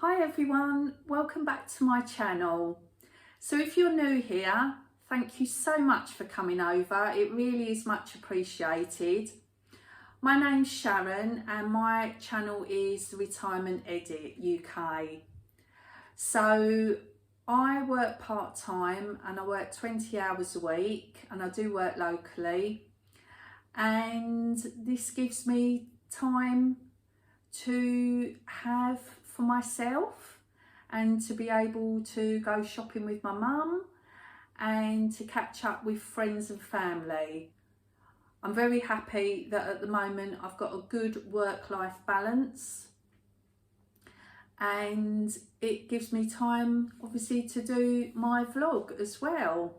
Hi everyone, welcome back to my channel. So if you're new here, thank you so much for coming over. It really is much appreciated. My name's Sharon and my channel is Retirement Edit UK. So I work part-time and I work 20 hours a week and I do work locally, and this gives me time to have for myself and to be able to go shopping with my mum and to catch up with friends and family. I'm very happy that at the moment I've got a good work-life balance, and it gives me time obviously to do my vlog as well.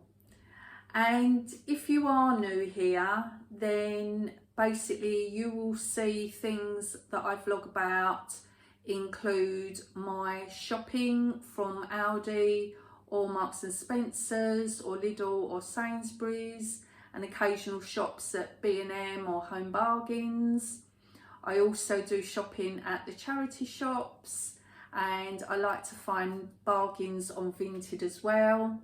And if you are new here, then basically you will see things that I vlog about include my shopping from Aldi or Marks and Spencer's or Lidl or Sainsbury's, and occasional shops at B&M or Home Bargains. I also do shopping at the charity shops, and I like to find bargains on Vinted as well.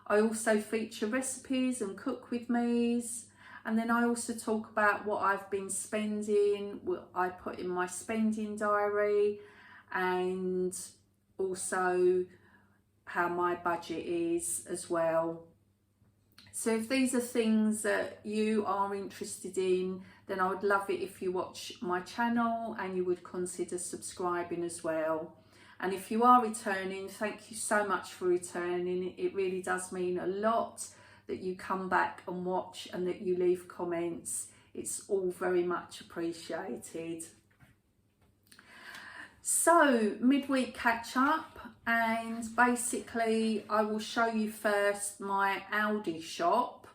I also feature recipes and cook with me's, and then I also talk about what I've been spending, what I put in my spending diary, and also how my budget is as well. So if these are things that you are interested in, then I would love it if you watch my channel and you would consider subscribing as well. And if you are returning, thank you so much for returning. It really does mean a lot that you come back and watch and that you leave comments. It's all very much appreciated. So, midweek catch up, and basically I will show you first my Aldi shop.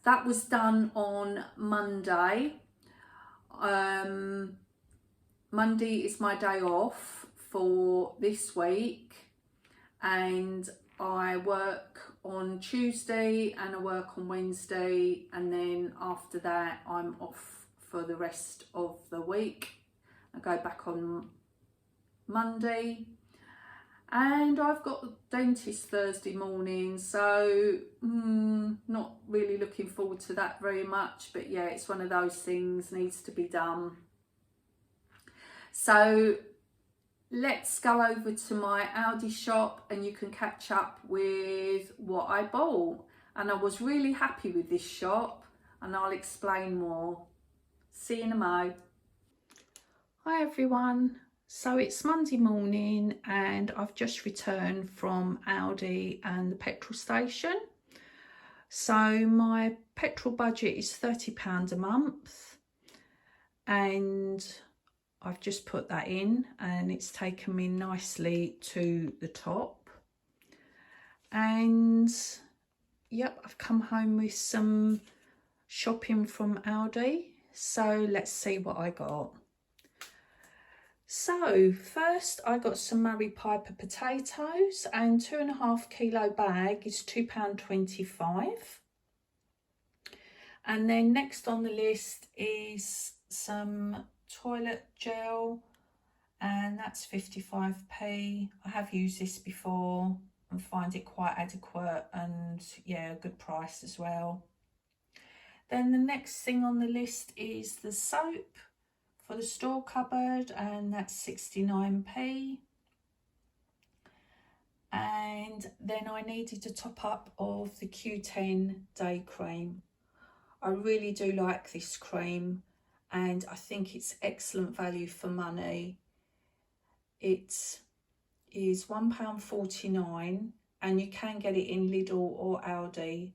That was done on Monday. Monday is my day off for this week, and I work on Tuesday and I work on Wednesday, and then after that I'm off for the rest of the week. I go back on Monday, and I've got the dentist Thursday morning, so not really looking forward to that very much, but yeah, it's one of those things, needs to be done. So let's go over to my Aldi shop and you can catch up with what I bought. And I was really happy with this shop, and I'll explain more. See you in a mo. Hi everyone. So it's Monday morning and I've just returned from Aldi and the petrol station. So my petrol budget is £30 a month, and I've just put that in and it's taken me nicely to the top. And yep, I've come home with some shopping from Aldi. So let's see what I got. So first I got some Murray Piper potatoes, and 2.5 kilo bag is £2.25. And then next on the list is some toilet gel, and that's 55p. I have used this before and find it quite adequate, and yeah, a good price as well. Then the next thing on the list is the soap for the store cupboard, and that's 69p. And then I needed a top up of the Q10 day cream. I really do like this cream, and I think it's excellent value for money. It is £1.49, and you can get it in Lidl or Aldi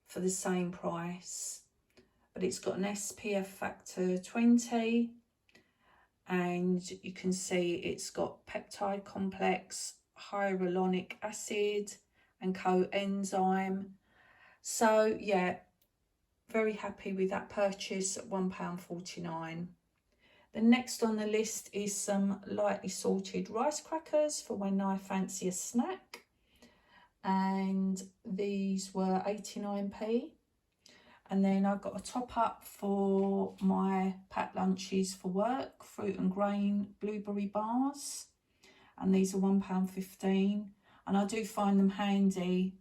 for the same price. But it's got an SPF factor 20, and you can see it's got peptide complex, hyaluronic acid and coenzyme. So yeah, very happy with that purchase at £1.49. The next on the list is some lightly salted rice crackers for when I fancy a snack, and these were 89p. And then I've got a top up for my packed lunches for work, fruit and grain blueberry bars, and these are £1.15, and I do find them handy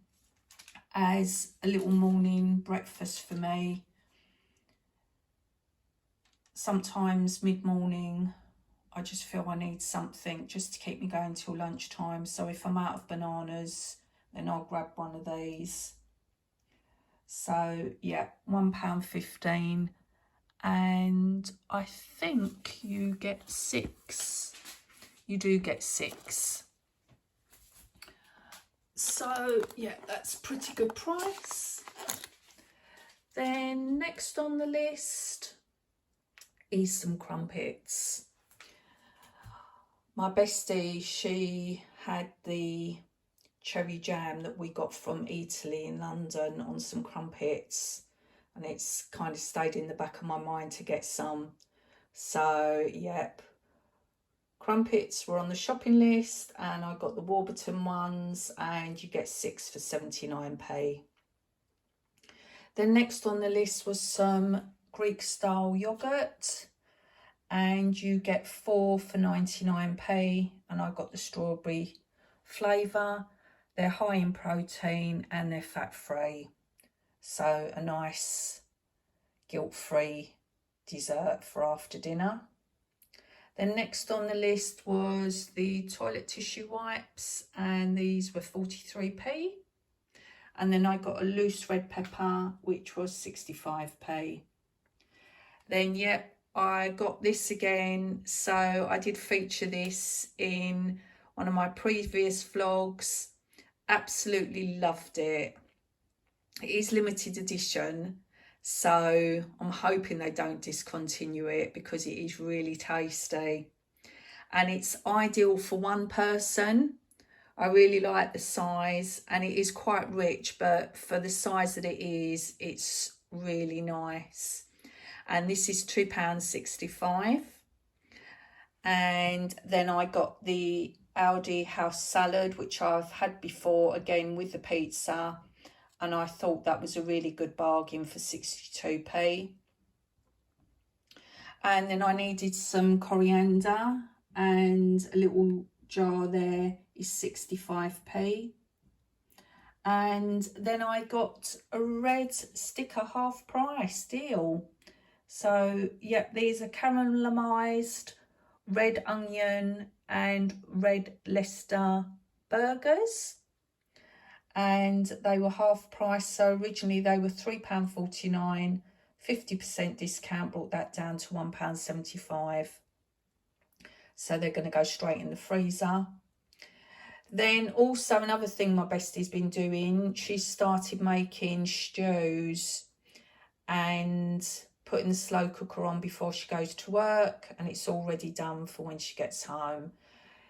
as a little morning breakfast for me. Sometimes mid-morning I just feel I need something just to keep me going till lunchtime, so if I'm out of bananas then I'll grab one of these. So yeah, £1.15, and I think you get 6. You do get 6. So yeah, that's pretty good price. Then next on the list is some crumpets. My bestie, she had the cherry jam that we got from Italy in London on some crumpets, and it's kind of stayed in the back of my mind to get some. So yep, crumpets were on the shopping list, and I got the Warburton ones, and you get 6 for 79p. Then next on the list was some Greek style yogurt, and you get 4 for 99p, and I got the strawberry flavour. They're high in protein and they're fat free, so a nice guilt-free dessert for after dinner. Then next on the list was the toilet tissue wipes, and these were 43p. And then I got a loose red pepper, which was 65p. Then yep, I got this again. So I did feature this in one of my previous vlogs. Absolutely loved it. It is limited edition, so I'm hoping they don't discontinue it because it is really tasty. And it's ideal for one person. I really like the size, and it is quite rich, but for the size that it is, it's really nice. And this is £2.65. And then I got the Aldi house salad, which I've had before, again with the pizza, and I thought that was a really good bargain for 62p. And then I needed some coriander, and a little jar there is 65p. And then I got a red sticker half price deal. So yep, these are caramelised red onion and red Leicester burgers, and they were half price. So originally they were £3.49, 50% discount brought that down to £1.75. So they're going to go straight in the freezer. Then also another thing my bestie's been doing, she started making stews and putting the slow cooker on before she goes to work, and it's already done for when she gets home.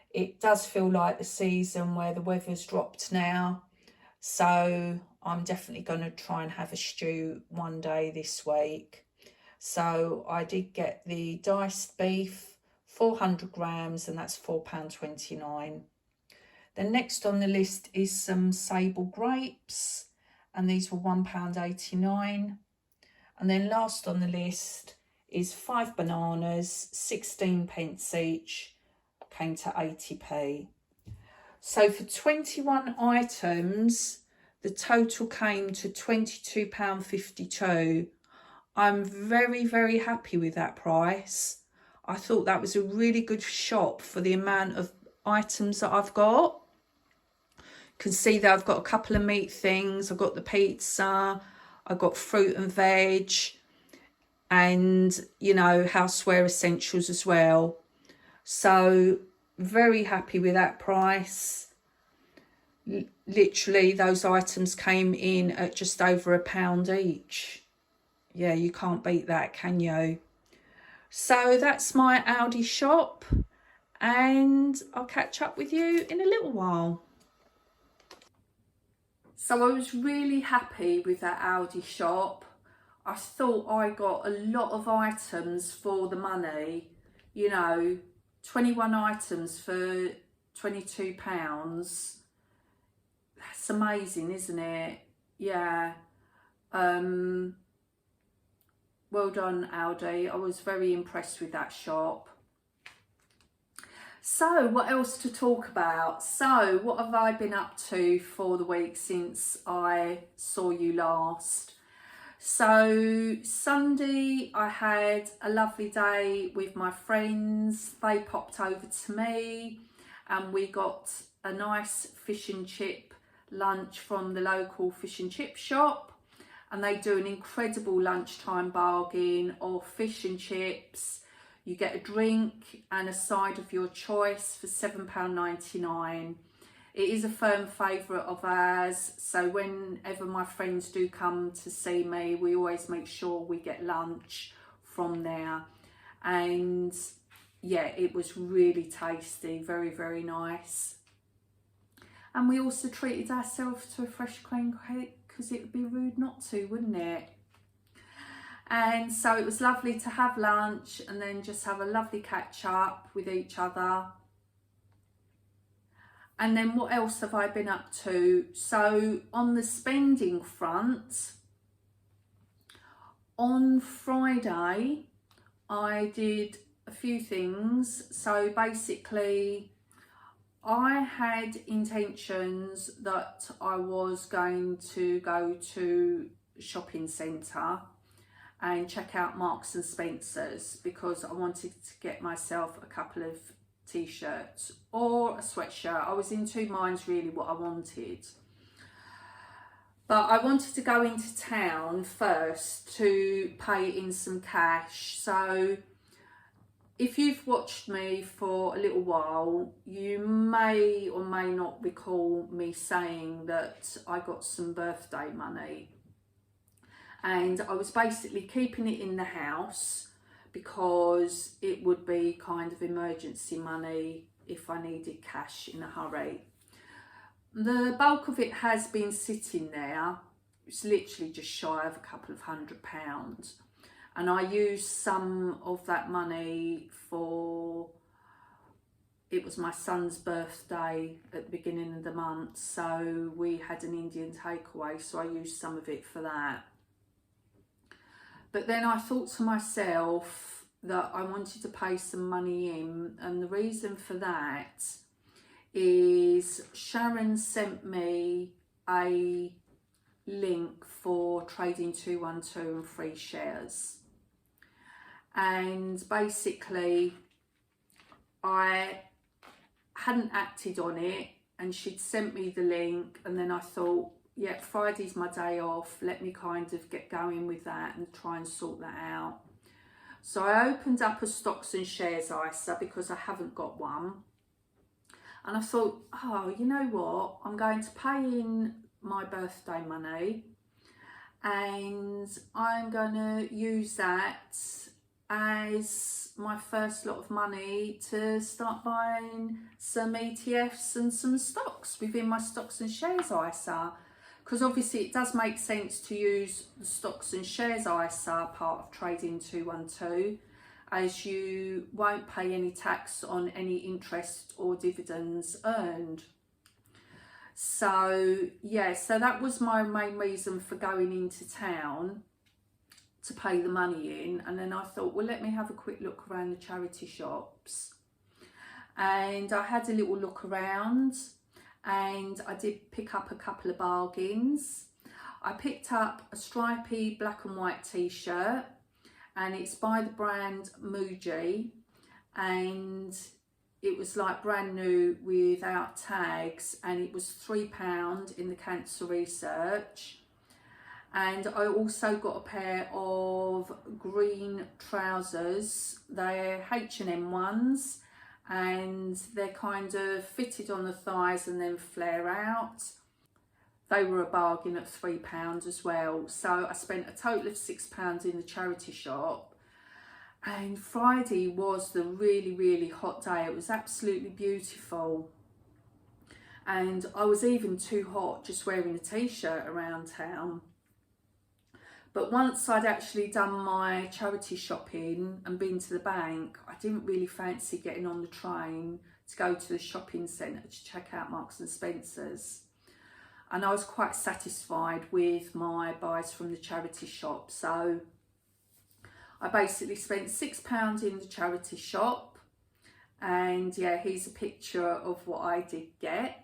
It does feel like the season where the weather's dropped now, so I'm definitely going to try and have a stew one day this week. So I did get the diced beef, 400 grams, and that's £4.29. Then next on the list is some sable grapes, and these were £1.89. And then last on the list is 5 bananas, 16p each, came to 80p. So for 21 items, the total came to £22.52. I'm very, very happy with that price. I thought that was a really good shop for the amount of items that I've got. You can see that I've got a couple of meat things. I've got the pizza. I've got fruit and veg, and, you know, houseware essentials as well. So very happy with that price. Literally those items came in at just over £1 each. Yeah, you can't beat that, can you? So that's my Aldi shop, and I'll catch up with you in a little while. So I was really happy with that Aldi shop. I thought I got a lot of items for the money. You know, 21 items for £22. That's amazing, isn't it? Yeah. Well done, Aldi. I was very impressed with that shop. So what else to talk about? So what have I been up to for the week since I saw you last? So Sunday I had a lovely day with my friends. They popped over to me and we got a nice fish and chip lunch from the local fish and chip shop, and they do an incredible lunchtime bargain of fish and chips. You get a drink and a side of your choice for £7.99. It is a firm favourite of ours, so whenever my friends do come to see me, we always make sure we get lunch from there. And yeah, it was really tasty, very, very nice. And we also treated ourselves to a fresh clean cake, because it would be rude not to, wouldn't it? And so it was lovely to have lunch and then just have a lovely catch up with each other. And then what else have I been up to? So on the spending front, on Friday, I did a few things. So basically, I had intentions that I was going to go to a shopping centre and check out Marks and Spencer's, because I wanted to get myself a couple of t-shirts or a sweatshirt. I was in two minds really what I wanted. But I wanted to go into town first to pay in some cash. So if you've watched me for a little while, you may or may not recall me saying that I got some birthday money. And I was basically keeping it in the house because it would be kind of emergency money if I needed cash in a hurry. The bulk of it has been sitting there. It's literally just shy of a couple of £100. And I used some of that money for, it was my son's birthday at the beginning of the month. So we had an Indian takeaway, so I used some of it for that. But then I thought to myself that I wanted to pay some money in, and the reason for that is Sharon sent me a link for trading 212 and free shares. And basically I hadn't acted on it, and she'd sent me the link, and then I thought, yeah, Friday's my day off, let me kind of get going with that and try and sort that out. So I opened up a stocks and shares ISA because I haven't got one. And I thought, oh, you know what? I'm going to pay in my birthday money and I'm going to use that as my first lot of money to start buying some ETFs and some stocks within my stocks and shares ISA. Because obviously it does make sense to use the stocks and shares ISA part of trading 212, as you won't pay any tax on any interest or dividends earned. So yeah, so that was my main reason for going into town, to pay the money in. And then I thought, well, let me have a quick look around the charity shops. And I had a little look around, and I did pick up a couple of bargains. I picked up a stripy black and white t-shirt, and it's by the brand Muji, and it was like brand new without tags, and it was £3 in the cancer research. And I also got a pair of green trousers. They're H&M ones, and they're kind of fitted on the thighs and then flare out. They were a bargain at £3 as well. So I spent a total of £6 in the charity shop. And Friday was the really, really hot day. It was absolutely beautiful. And I was even too hot just wearing a t-shirt around town. But once I'd actually done my charity shopping and been to the bank, I didn't really fancy getting on the train to go to the shopping centre to check out Marks and Spencer's. And I was quite satisfied with my buys from the charity shop. So I basically spent £6 in the charity shop, And yeah, here's a picture of what I did get.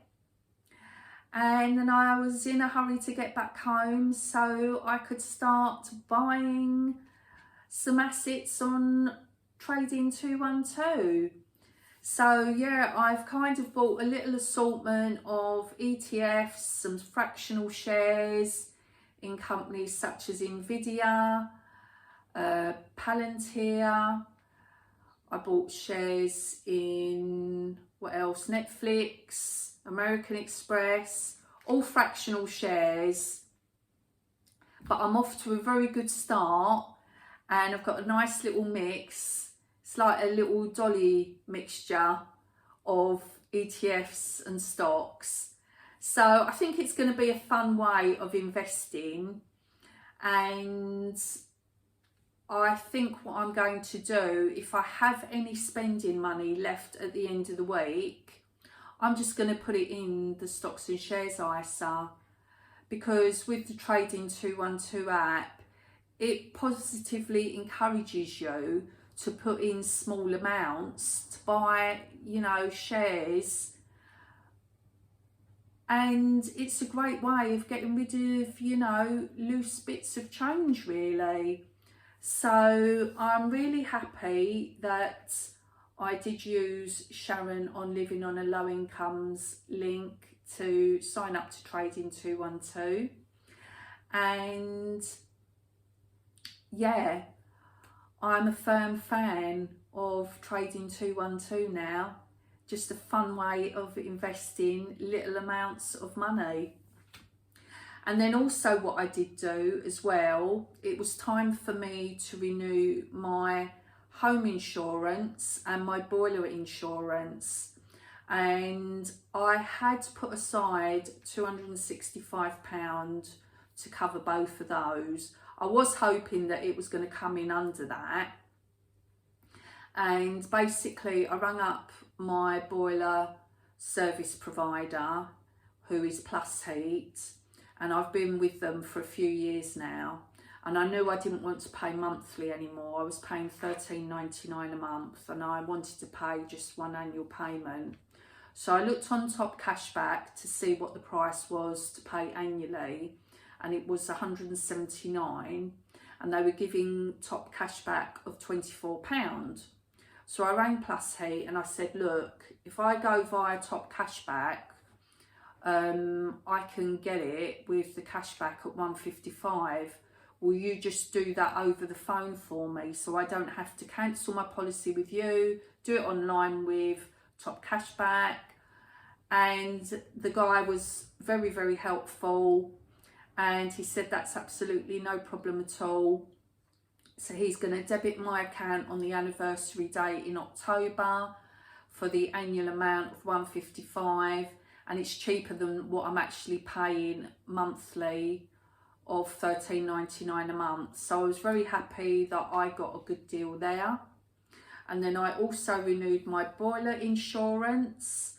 And then I was in a hurry to get back home so I could start buying some assets on Trading 212. So yeah, I've kind of bought a little assortment of ETFs, some fractional shares in companies such as Nvidia, Palantir. I bought shares in, what else, Netflix, American Express, all fractional shares. But I'm off to a very good start, and I've got a nice little mix. It's like a little dolly mixture of ETFs and stocks. So I think it's going to be a fun way of investing, and I think what I'm going to do, if I have any spending money left at the end of the week, I'm just going to put it in the stocks and shares ISA, because with the Trading 212 app, it positively encourages you to put in small amounts to buy, you know, shares. And it's a great way of getting rid of, you know, loose bits of change, really. So I'm really happy that I did use Sharon on Living on a Low Incomes link to sign up to Trading 212. And yeah, I'm a firm fan of Trading 212 now. Just a fun way of investing little amounts of money. And then also what I did do as well, it was time for me to renew my home insurance and my boiler insurance. And I had put aside £265 to cover both of those. I was hoping that it was going to come in under that. And basically I rang up my boiler service provider, who is Plus Heat, and I've been with them for a few years now, and I knew I didn't want to pay monthly anymore. I was paying $13.99 a month, and I wanted to pay just one annual payment. So I looked on TopCashback to see what the price was to pay annually, and it was $179, and they were giving TopCashback of £24. So I rang Plus Heat and I said, look, if I go via TopCashback, I can get it with the cashback at $155. Will you just do that over the phone for me so I don't have to cancel my policy with you, do it online with TopCashback? And the guy was very, very helpful, and he said that's absolutely no problem at all. So he's going to debit my account on the anniversary date in October for the annual amount of $155, and it's cheaper than what I'm actually paying monthly of $13.99 a month. So I was very happy that I got a good deal there. And then I also renewed my boiler insurance,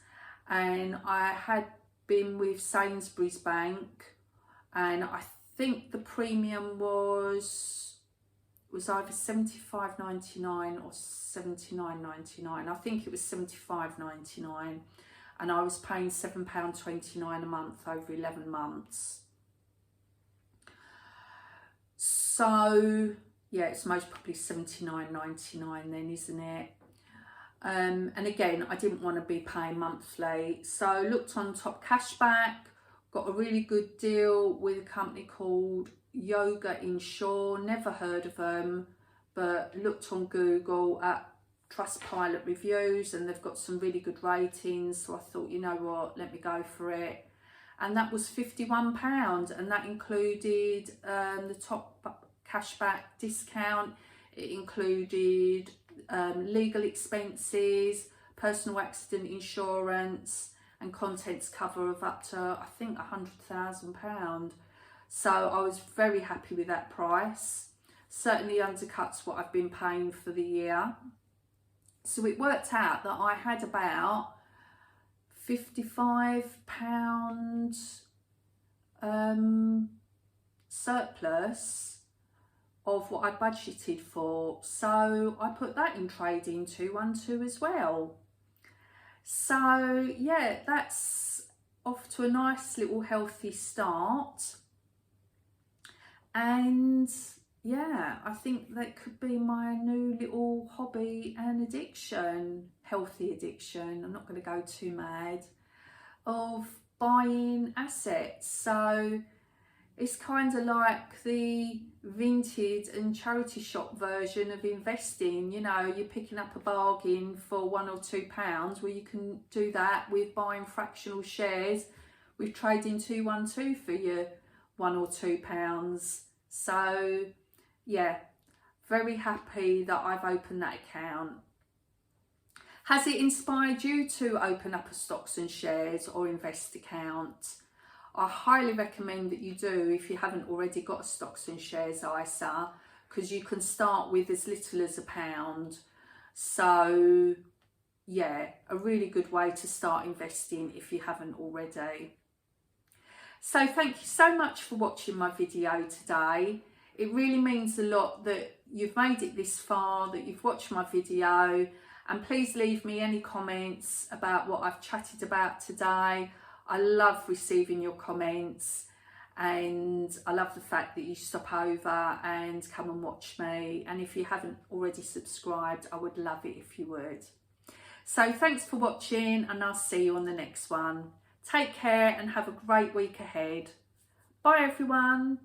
and I had been with Sainsbury's Bank, and I think the premium was either $75.99 or $79.99. I think it was $75.99, and I was paying £7.29 a month over 11 months. So yeah, it's most probably $79.99 then, isn't it? And again, I didn't want to be paying monthly, so looked on TopCashback, got a really good deal with a company called Yoga Insure. Never heard of them, but looked on Google at Trustpilot reviews, and they've got some really good ratings, so I thought, you know what, let me go for it. And that was £51, and that included the TopCashback discount. It included legal expenses, personal accident insurance, and contents cover of up to, I think, £100,000. So I was very happy with that price. Certainly undercuts what I've been paying for the year. So it worked out that I had about £55 surplus of what I budgeted for. So I put that in Trading 212 as well. So yeah, that's off to a nice little healthy start. And yeah, I think that could be my new little hobby and addiction, healthy addiction. I'm not going to go too mad, of buying assets. So it's kind of like the vintage and charity shop version of investing. You know, you're picking up a bargain for £1 or £2, where you can do that with buying fractional shares with trading 212 for your £1 or £2. So yeah, very happy that I've opened that account. Has it inspired you to open up a stocks and shares or invest account? I highly recommend that you do if you haven't already got a stocks and shares ISA, because you can start with as little as £1. So yeah, a really good way to start investing if you haven't already. So thank you so much for watching my video today. It really means a lot that you've made it this far, that you've watched my video, and please leave me any comments about what I've chatted about today. I love receiving your comments, and I love the fact that you stop over and come and watch me. And if you haven't already subscribed, I would love it if you would. So thanks for watching, and I'll see you on the next one. Take care and have a great week ahead. Bye everyone.